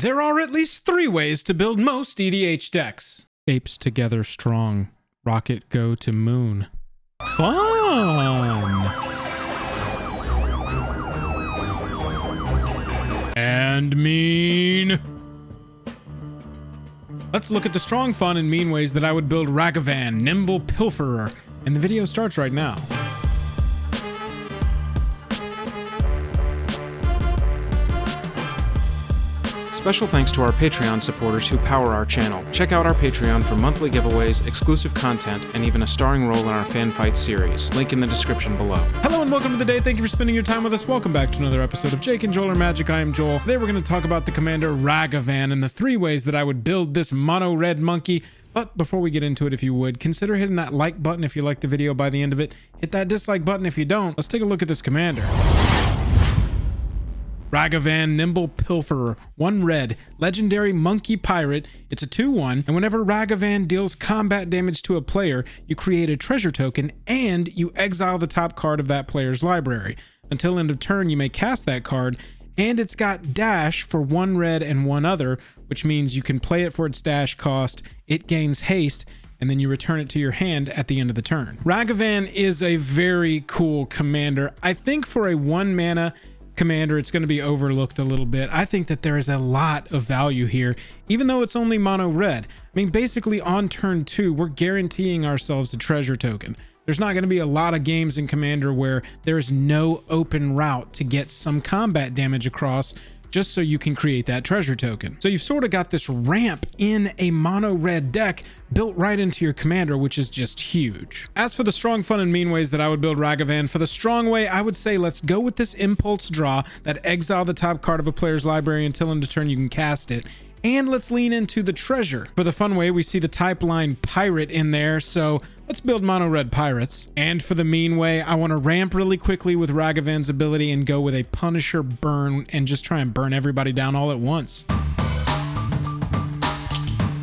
There are at least 3 ways to build most EDH decks. Apes together strong. Rocket go to moon. Fun! And mean. Let's look at the strong, fun, and mean ways that I would build Ragavan, Nimble Pilferer, and the video starts right now. Special thanks to our Patreon supporters who power our channel. Check out our Patreon for monthly giveaways, exclusive content, and even a starring role in our fan fight series. Link in the description below. Hello and welcome to the day. Thank you for spending your time with us. Welcome back to another episode of Jake and Joel Are Magic. I am Joel. Today we're going to talk about the commander Ragavan and the 3 ways that I would build this mono red monkey. But before we get into it, if you would, consider hitting that like button if you like the video by the end of it. Hit that dislike button if you don't. Let's take a look at this commander. Ragavan, Nimble Pilferer, 1 red, legendary monkey pirate. It's a 2/1, and whenever Ragavan deals combat damage to a player, you create a treasure token and you exile the top card of that player's library. Until end of turn, you may cast that card, and it's got dash for 1 red and 1 other, which means you can play it for its dash cost, it gains haste, and then you return it to your hand at the end of the turn. Ragavan is a very cool commander. I think for a 1 mana commander, it's going to be overlooked a little bit. I think that there is a lot of value here, even though it's only mono red. I mean, basically on turn 2, we're guaranteeing ourselves a treasure token. There's not going to be a lot of games in Commander where there's no open route to get some combat damage across just so you can create that treasure token. So you've sort of got this ramp in a mono red deck built right into your commander, which is just huge. As for the strong, fun, and mean ways that I would build Ragavan, for the strong way, I would say let's go with this impulse draw that exile the top card of a player's library until end of turn you can cast it. And let's lean into the treasure. For the fun way, we see the type line pirate in there, so let's build mono red pirates. And for the mean way, I want to ramp really quickly with Ragavan's ability and go with a Punisher burn and just try and burn everybody down all at once.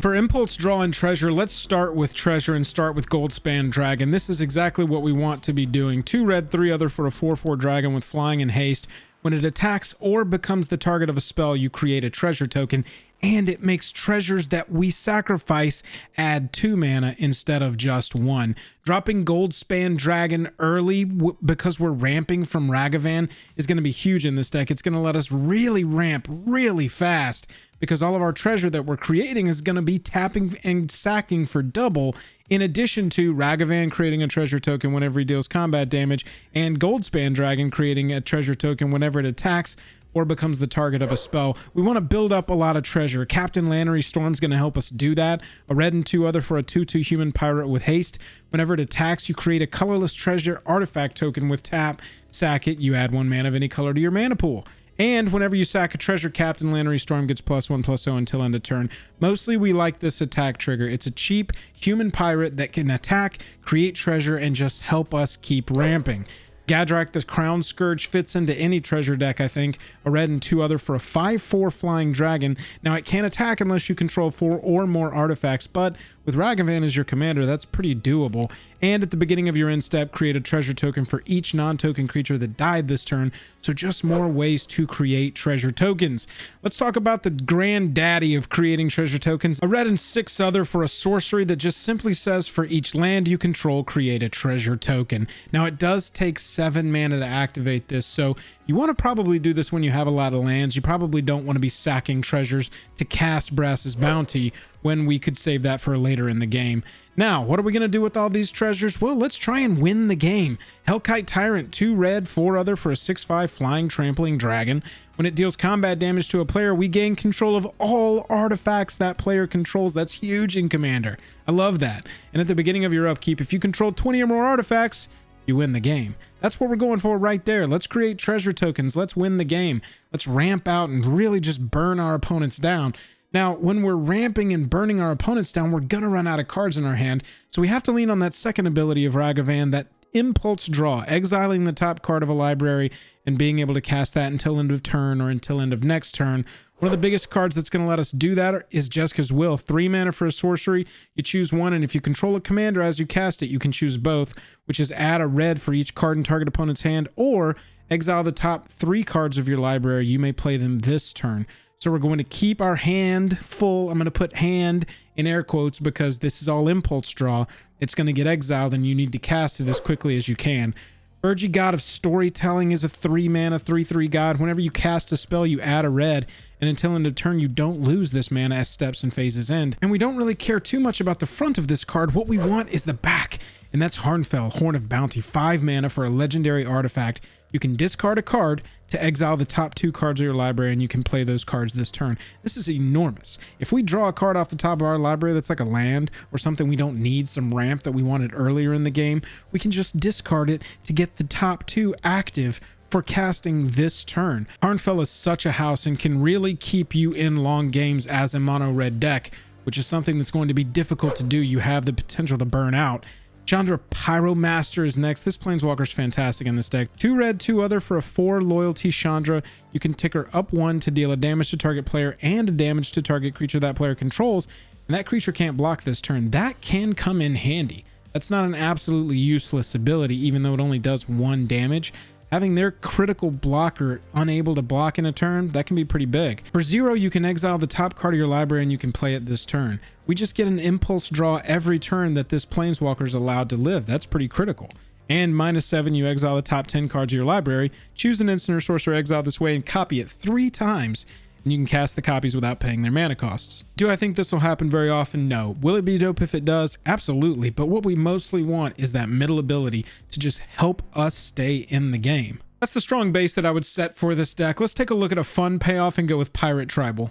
For impulse draw and treasure, let's start with treasure and start with Goldspan Dragon. This is exactly what we want to be doing. 2 red, 3 other for a 4/4 dragon with flying and haste. When it attacks or becomes the target of a spell, you create a treasure token, and it makes treasures that we sacrifice add 2 mana instead of just 1. Dropping Goldspan Dragon early because we're ramping from Ragavan is going to be huge in this deck. It's going to let us really ramp really fast because all of our treasure that we're creating is going to be tapping and sacking for double, in addition to Ragavan creating a treasure token whenever he deals combat damage, and Goldspan Dragon creating a treasure token whenever it attacks or becomes the target of a spell. We want to build up a lot of treasure. Captain Lannery Storm's going to help us do that. A red and 2 other for a 2/2 human pirate with haste. Whenever it attacks, you create a colorless treasure artifact token with tap. Sack it, you add 1 mana of any color to your mana pool. And whenever you sack a treasure, Captain Lannery Storm gets +1/+0 until end of turn. Mostly we like this attack trigger. It's a cheap human pirate that can attack, create treasure, and just help us keep ramping. Gadrak the Crown Scourge fits into any treasure deck, I think. A red and 2 other for a 5/4 flying dragon. Now it can't attack unless you control 4 or more artifacts, but with Ragavan as your commander, that's pretty doable. And at the beginning of your end step, create a treasure token for each non-token creature that died this turn. So just more ways to create treasure tokens. Let's talk about the granddaddy of creating treasure tokens. A red and 6 other for a sorcery that just simply says for each land you control, create a treasure token. Now it does take 7 mana to activate this, so you want to probably do this when you have a lot of lands. You probably don't want to be sacking treasures to cast Brass's Bounty when we could save that for later in the game. Now, what are we going to do with all these treasures? Well, let's try and win the game. Hellkite Tyrant, 2 red, 4 other for a 6/5 flying trampling dragon. When it deals combat damage to a player, we gain control of all artifacts that player controls. That's huge in Commander. I love that. And at the beginning of your upkeep, if you control 20 or more artifacts, you win the game. That's what we're going for right there. Let's create treasure tokens. Let's win the game. Let's ramp out and really just burn our opponents down. Now, when we're ramping and burning our opponents down, we're going to run out of cards in our hand. So we have to lean on that second ability of Ragavan, that impulse draw, exiling the top card of a library and being able to cast that until end of turn or until end of next turn. One of the biggest cards that's going to let us do that is Jeska's Will. 3 mana for a sorcery. You choose one, and if you control a commander as you cast it, you can choose both, which is add a red for each card in target opponent's hand, or exile the top 3 cards of your library. You may play them this turn. So we're going to keep our hand full. I'm going to put hand in air quotes because this is all impulse draw. It's going to get exiled and you need to cast it as quickly as you can. Urgy, God of Storytelling, is a 3-mana 3/3 god. Whenever you cast a spell, you add a red, and until end of turn, you don't lose this mana as steps and phases end. And we don't really care too much about the front of this card. What we want is the back, and that's Harnfell, Horn of Bounty, 5 mana for a legendary artifact. You can discard a card to exile the top 2 cards of your library, and you can play those cards this turn. This is enormous. If we draw a card off the top of our library that's like a land or something we don't need, some ramp that we wanted earlier in the game, we can just discard it to get the top 2 active for casting this turn. Harnfell is such a house and can really keep you in long games as a mono red deck, which is something that's going to be difficult to do. You have the potential to burn out. Chandra Pyromaster is next. This Planeswalker is fantastic in this deck. 2 red, 2 other for a 4 loyalty Chandra. You can tick her up 1 to deal a damage to target player and a damage to target creature that player controls, and that creature can't block this turn. That can come in handy. That's not an absolutely useless ability, even though it only does 1 damage. Having their critical blocker unable to block in a turn, that can be pretty big. For 0, you can exile the top card of your library and you can play it this turn. We just get an impulse draw every turn that this Planeswalker is allowed to live. That's pretty critical. And -7, you exile the top 10 cards of your library, choose an instant or sorcerer exile this way, and copy it 3 times. And you can cast the copies without paying their mana costs. Do I think this will happen very often? No. Will it be dope if it does? Absolutely. But what we mostly want is that middle ability to just help us stay in the game. That's the strong base that I would set for this deck. Let's take a look at a fun payoff and go with Pirate Tribal.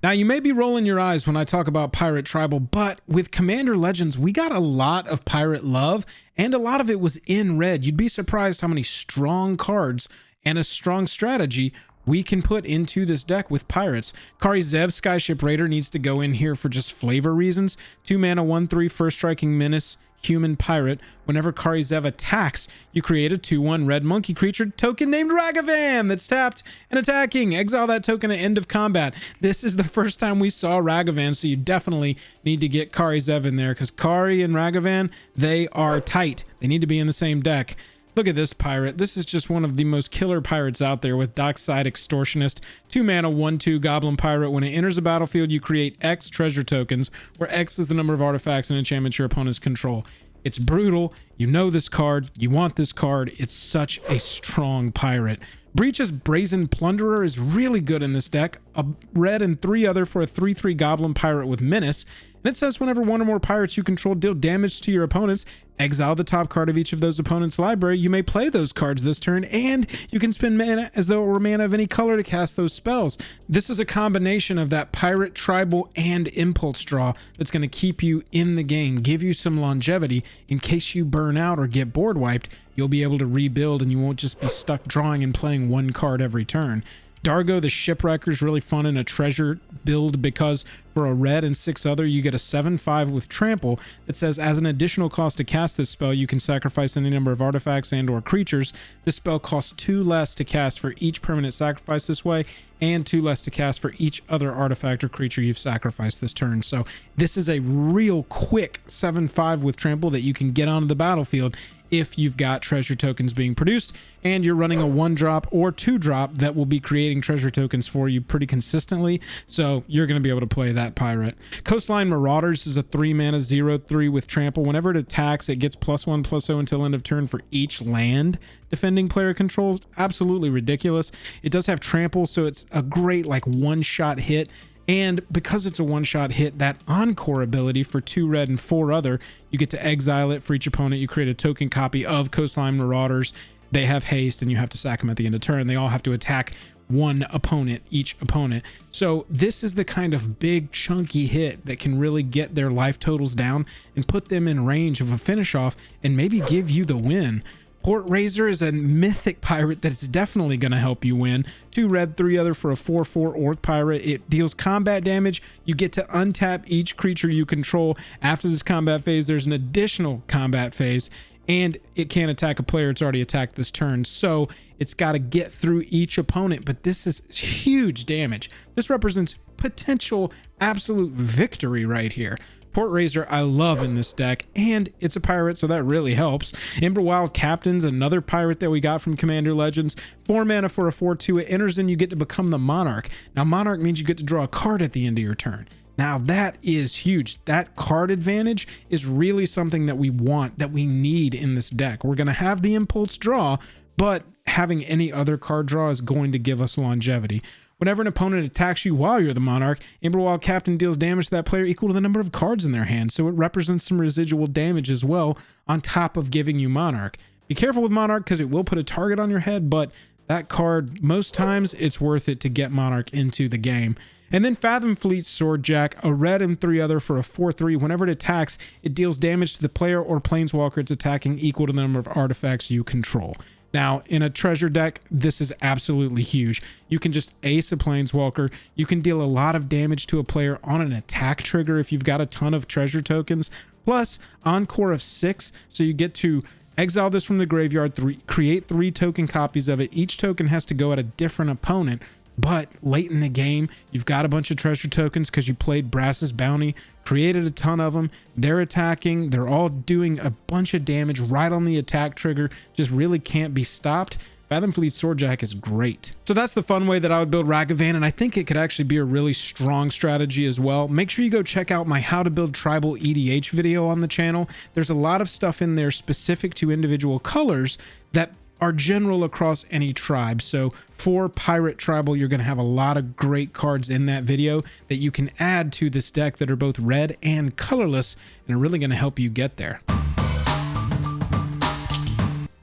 Now, you may be rolling your eyes when I talk about Pirate Tribal, but with Commander Legends, we got a lot of pirate love, and a lot of it was in red. You'd be surprised how many strong cards and a strong strategy we can put into this deck with pirates. Kari Zev, Skyship Raider, needs to go in here for just flavor reasons. 2 mana, 1/3, first striking menace, human pirate. Whenever Kari Zev attacks, you create a 2/1 red monkey creature token named Ragavan that's tapped and attacking. Exile that token at end of combat. This is the first time we saw Ragavan, so you definitely need to get Kari Zev in there because Kari and Ragavan, they are tight. They need to be in the same deck. Look at this pirate. This is just one of the most killer pirates out there with Dockside Extortionist. 2 mana, 1/2 Goblin Pirate. When it enters the battlefield, you create X treasure tokens, where X is the number of artifacts and enchantments your opponents control. It's brutal. You know this card. You want this card. It's such a strong pirate. Breach's Brazen Plunderer is really good in this deck. A red and 3 other for a 3/3 Goblin Pirate with Menace. And it says whenever 1 or more pirates you control deal damage to your opponents, exile the top card of each of those opponents' library. You may play those cards this turn, and you can spend mana as though it were mana of any color to cast those spells. This is a combination of that pirate, tribal, and impulse draw that's going to keep you in the game, give you some longevity in case you burn out or get board wiped. You'll be able to rebuild and you won't just be stuck drawing and playing 1 card every turn. Dargo the Shipwrecker is really fun in a treasure build because for a red and 6 other, you get a 7/5 with Trample that says as an additional cost to cast this spell, you can sacrifice any number of artifacts and or creatures. This spell costs 2 less to cast for each permanent sacrifice this way and 2 less to cast for each other artifact or creature you've sacrificed this turn. So this is a real quick 7/5 with Trample that you can get onto the battlefield if you've got treasure tokens being produced and you're running a 1-drop or 2-drop that will be creating treasure tokens for you pretty consistently, so you're going to be able to play that pirate. Coastline Marauders is a 3 mana 0/3 with Trample. Whenever it attacks, it gets +1/+0 until end of turn for each land defending player controls. Absolutely ridiculous. It does have Trample, so it's a great like one-shot hit. And because it's a one-shot hit, that Encore ability for 2 red and 4 other, you get to exile it for each opponent. You create a token copy of Coastline Marauders. They have haste, and you have to sack them at the end of turn. They all have to attack 1 opponent, each opponent. So this is the kind of big, chunky hit that can really get their life totals down and put them in range of a finish-off and maybe give you the win. Port Razor is a mythic pirate that's definitely going to help you win. 2 red, 3 other for a 4/4 Orc Pirate. It deals combat damage. You get to untap each creature you control. After this combat phase, there's an additional combat phase, and it can't attack a player it's already attacked this turn. So it's got to get through each opponent, but this is huge damage. This represents potential absolute victory right here. Court Razor I love in this deck, and it's a pirate, so that really helps. Emberwild Captain's another pirate that we got from Commander Legends. 4 mana for a 4/2. It enters and you get to become the Monarch. Now Monarch means you get to draw a card at the end of your turn. Now that is huge. That card advantage is really something that we want, that we need in this deck. We're going to have the impulse draw, but having any other card draw is going to give us longevity. Whenever an opponent attacks you while you're the Monarch, Emberwild Captain deals damage to that player equal to the number of cards in their hand, so it represents some residual damage as well on top of giving you Monarch. Be careful with Monarch because it will put a target on your head, but that card, most times, it's worth it to get Monarch into the game. And then Fathom Fleet Swordjack, a red and 3 other for a 4/3. Whenever it attacks, it deals damage to the player or planeswalker it's attacking equal to the number of artifacts you control. Now, in a treasure deck, this is absolutely huge. You can just ace a planeswalker. You can deal a lot of damage to a player on an attack trigger if you've got a ton of treasure tokens. Plus, Encore of 6, so you get to exile this from the graveyard, create 3 token copies of it. Each token has to go at a different opponent. But late in the game, you've got a bunch of treasure tokens because you played Brass's Bounty, created a ton of them. They're attacking. They're all doing a bunch of damage right on the attack trigger. Just really can't be stopped. Fathom Fleet Swordjack is great. So that's the fun way that I would build Ragavan, and I think it could actually be a really strong strategy as well. Make sure you go check out my How to Build Tribal EDH video on the channel. There's a lot of stuff in there specific to individual colors that are general across any tribe. So for Pirate Tribal, you're going to have a lot of great cards in that video that you can add to this deck that are both red and colorless and are really going to help you get there.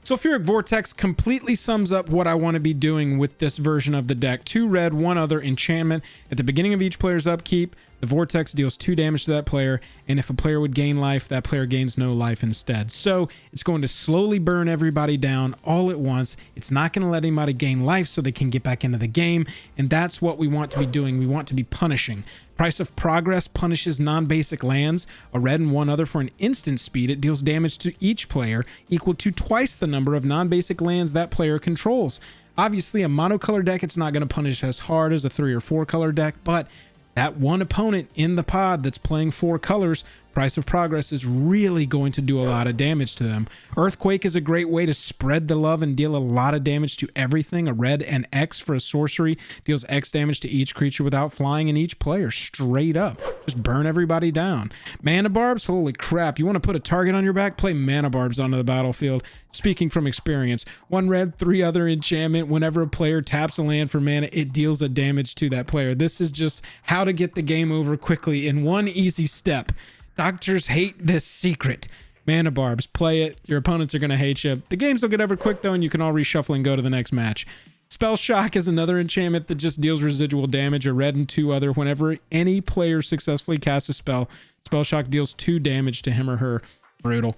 Sulfuric Vortex completely sums up what I want to be doing with this version of the deck. 2 red, 1 other enchantment. At the beginning of each player's upkeep, the Vortex deals 2 damage to that player, and if a player would gain life, that player gains no life instead. So it's going to slowly burn everybody down all at once. It's not going to let anybody gain life so they can get back into the game, and that's what we want to be doing. We want to be punishing. Price of Progress punishes non-basic lands, a red and 1 other for an instant speed. It deals damage to each player equal to twice the number of non-basic lands that player controls. Obviously, a monocolor deck, it's not going to punish as hard as a 3 or 4 color deck, but that one opponent in the pod that's playing 4 colors, Price of Progress is really going to do a lot of damage to them. Earthquake is a great way to spread the love and deal a lot of damage to everything. A red and X for a sorcery deals X damage to each creature without flying and each player straight up. Just burn everybody down. Mana Barbs, holy crap. You want to put a target on your back? Play Mana Barbs onto the battlefield. Speaking from experience, 1 red, 3 other enchantment. Whenever a player taps a land for mana, it deals a damage to that player. This is just how to get the game over quickly in one easy step. Doctors hate this secret. Mana Barbs, play it. Your opponents are going to hate you. The games don't get over quick though, and you can all reshuffle and go to the next match. Spell Shock is another enchantment that just deals residual damage, a red and 2 other. Whenever any player successfully casts a spell, Spell Shock deals 2 damage to him or her. Brutal.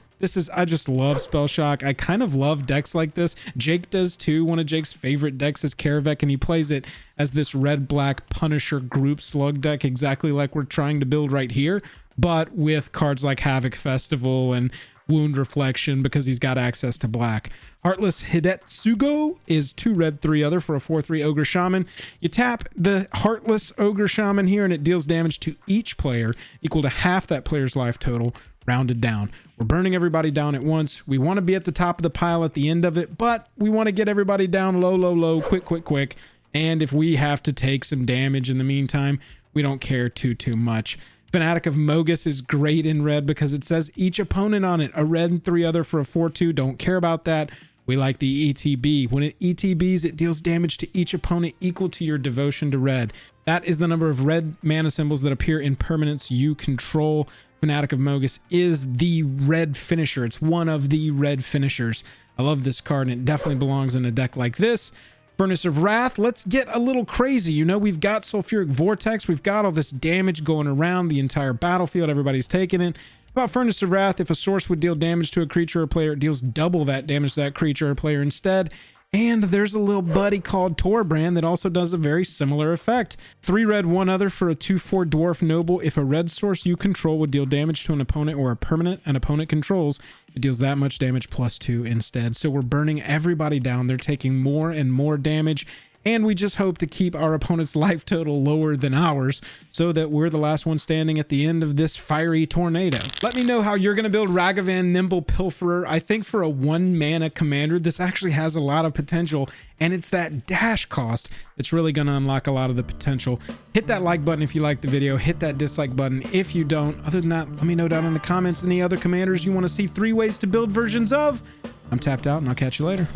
I just love Spell Shock. I kind of love decks like this. Jake does too. One of Jake's favorite decks is Karavek, and he plays it as this red-black Punisher group slug deck, exactly like we're trying to build right here, but with cards like Havoc Festival and Wound Reflection because he's got access to black. Heartless Hidetsugo is 2 red, 3 other for a 4/3 Ogre Shaman. You tap the Heartless Ogre Shaman here and it deals damage to each player equal to half that player's life total, rounded down. We're burning everybody down at once. We want to be at the top of the pile at the end of it, but we want to get everybody down low, quick. And if we have to take some damage in the meantime, we don't care too much. Fanatic of Mogus is great in red because it says each opponent on it, a red and 3 other for a 4/2. Don't care about that. We like the ETB. When it ETBs, it deals damage to each opponent equal to your devotion to red. That is the number of red mana symbols that appear in permanents you control. Fanatic of Mogus is the red finisher. It's one of the red finishers. I love this card, and it definitely belongs in a deck like this. Furnace of Wrath, let's get a little crazy. You know, we've got Sulfuric Vortex. We've got all this damage going around the entire battlefield. Everybody's taking it. About Furnace of Wrath, if a source would deal damage to a creature or player, it deals double that damage to that creature or player instead. And there's a little buddy called Torbrand that also does a very similar effect. 3 red, 1 other for a 2/4 Dwarf Noble. If a red source you control would deal damage to an opponent or a permanent an opponent controls, it deals that much damage +2 instead. So we're burning everybody down. They're taking more and more damage. and we just hope to keep our opponent's life total lower than ours so that we're the last one standing at the end of this fiery tornado. Let me know how you're going to build Ragavan Nimble Pilferer. I think for a 1 mana commander, this actually has a lot of potential, and it's that dash cost that's really going to unlock a lot of the potential. Hit that like button if you like the video, hit that dislike button if you don't. Other than that, let me know down in the comments any other commanders you want to see 3 ways to build versions of. I'm tapped out, and I'll catch you later.